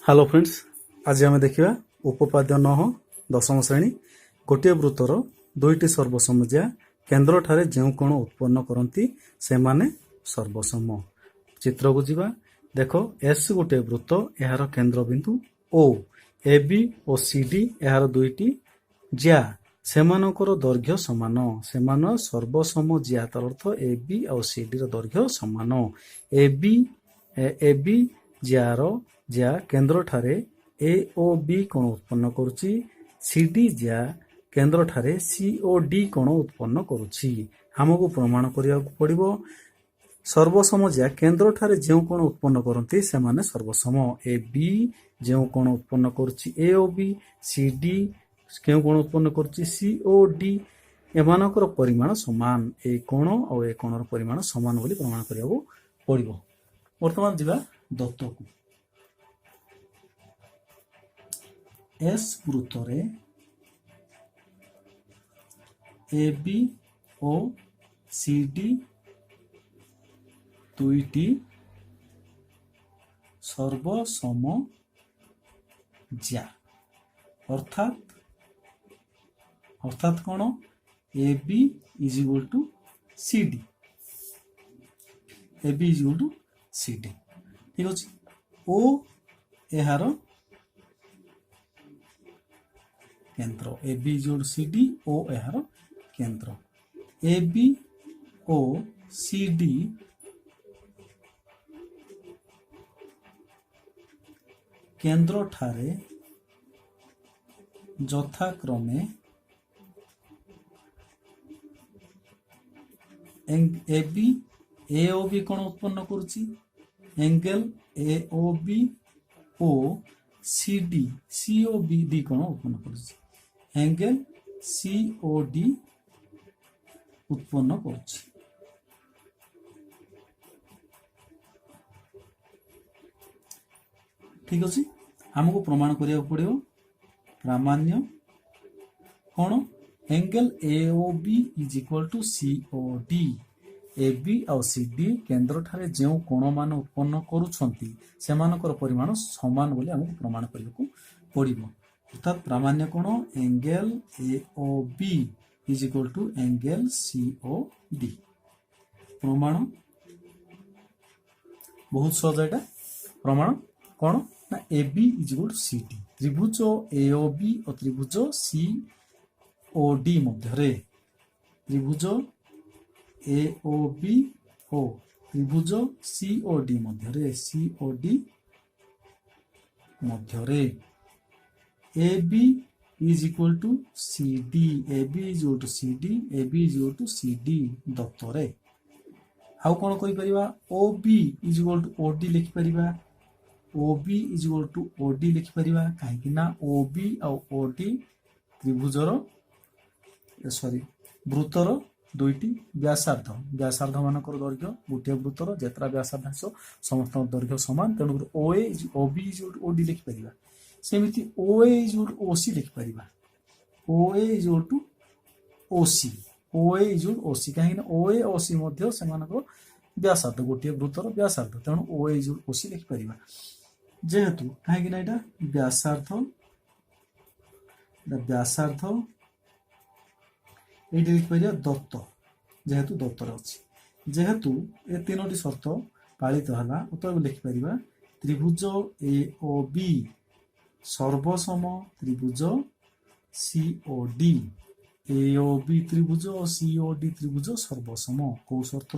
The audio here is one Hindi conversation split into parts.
हेलो फ्रेंड्स, आज आम देखा उपपाद्य 9 दशम श्रेणी गोटे वृत्तर दुईटी सर्वसमज्या केन्द्र ठारे जो कोण उत्पन्न करती से माने सर्वसम। चित्र को जीवा देख एस गोटे वृत्त यार केन्द्र बिंदु ओ ए बी और सी डी यार दुईटी ज्या सेमानकर दैर्घ्य समान सेमान सर्वसम ज्या तार अर्थ ए बी और सी डी दैर्घ्य समान। ए बी ज्यार ज्या केन्द्र ठारे ए ओ बी कोण उत्पन्न करुची सी डी ज्या केन्द्र ठारे सी ओ डी कोण उत्पन्न करुची। हमको प्रमाण करिया पड़िबो सर्वसम ज्या केन्द्र ठारे जो कोण उत्पन्न करती से माने सर्वसम। ए बी जो कोण उत्पन्न करुची ए ओ बी सी डी क्यों कोण उत्पन्न करुची सी ओ डी एमानकर परिमाण समान। ए कोण और ए कोणर परिमाण समान बोली प्रमाण करिया पड़िबो। वर्तमान जिबा दत्त को एस वृत्तरे A B O C D दुईटी सर्वसम ज्या अर्थात कौन A B is equal to C D A B is equal to C D ठीक अच्छे। ओ यार केन्द्र A B is equal to C D ओ यार केन्द्र A B O C D केन्द्र ठारे यथाक्रमे A B A O B कोण उत्पन्न करुची angle A O B O C D C O B D कोण उत्पन्न करुची एंगल सी ओ डी उत्पन्न करुची। ठीक अच्छे। हमको प्रमाण करिया पड़िबो प्रामाण्य कौन angle A O B is equal to C O D A B और सी डी केन्द्र ठारे जो कोण मान उत्पन्न करुछंती सेमानकर परिमाण समान बोली हमको प्रमाण करिया पड़िबो। अर्थात प्रामाण्य कोण angle A O B is equal to angle C O D. प्रमाण बहुत सहज एटा प्रमाण कौन ना A B is equal to C D त्रिभुज ए ओ बी और त्रिभुज सी ओ डी मध्य त्रिभुज ए ओ बी ओ त्रिभुज सी ओ डी मध्य A B is equal to C D A B is equal to C D A B is equal to C D दत्तरे आउ कौन करि परिबा O B is equal to O D लिखि परिबा O B is equal to O D लिखि परिबा काहेकि ना ओ बी और ओ डी त्रिभुजर सॉरी वृत्तर दुईटी व्यासार्ध मानकर दैर्घ्य गोटे वृत्तर जेतरा व्यासार्ध समस्त दैर्घ्य समान तेणु O B is equal to O D लिखि परिबा सेमिति O A is equal to O C लिखि परिबा O A is equal to O C O A is equal to O C काहेकि ना ओ ए ओ सी मध्य सेमानकर व्यासार्ध गोटे वृत्तर व्यासार्ध तेणु ओ A is equal to O C लिखि परिबा जेहेतु कहीं ना यहाँ व्यासार्ध ये लिखिपर दत्त जेहेतु दत्तर अच्छी जेहेतु ये तीनो शर्त पालित है उत्तर लिखिपर त्रिभुज ए ओ बी सर्वसम त्रिभुज C O D A O B त्रिभुज सी ओ डी त्रिभुज सर्वसम कौ शर्त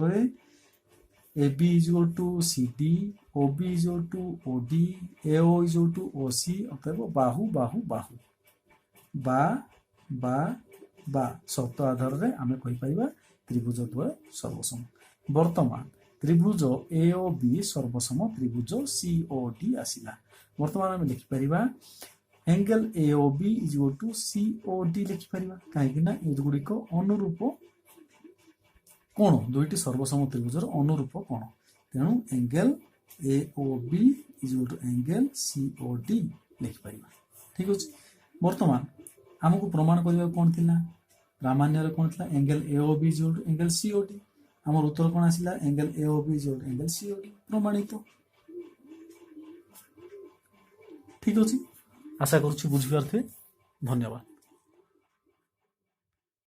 A B is equal to C D O B is equal to O D A O is equal to O C अतएव बाहु बाहु बाहु बा बा बा शर्त आधार रे आमे कहि परिबा त्रिभुज द्वय सर्वसम। वर्तमान त्रिभुज ए ओ बी सर्वसम त्रिभुज सी ओ डी आसिला वर्तमान आमे लिखि परिबा angle A O B is equal to C O D लिखि परिबा काहे कि ना ए गुडी को अनुरूप कोण दुईटी सर्वसम त्रिभुजर अनुरूप कोण तेणु angle A O B is equal to angle C O D लिखि परिबा। ठीक अछि। वर्तमान हमको प्रमाण करिया कोन थिला प्रामाण्य रे कोन थिला angle A O B is equal to angle C O D हमर उत्तर कोन आसिला angle A O B is equal to angle C O D प्रमाणित। ठीक अच्छे आशा करुच्ची बुझीपारे धन्यवाद।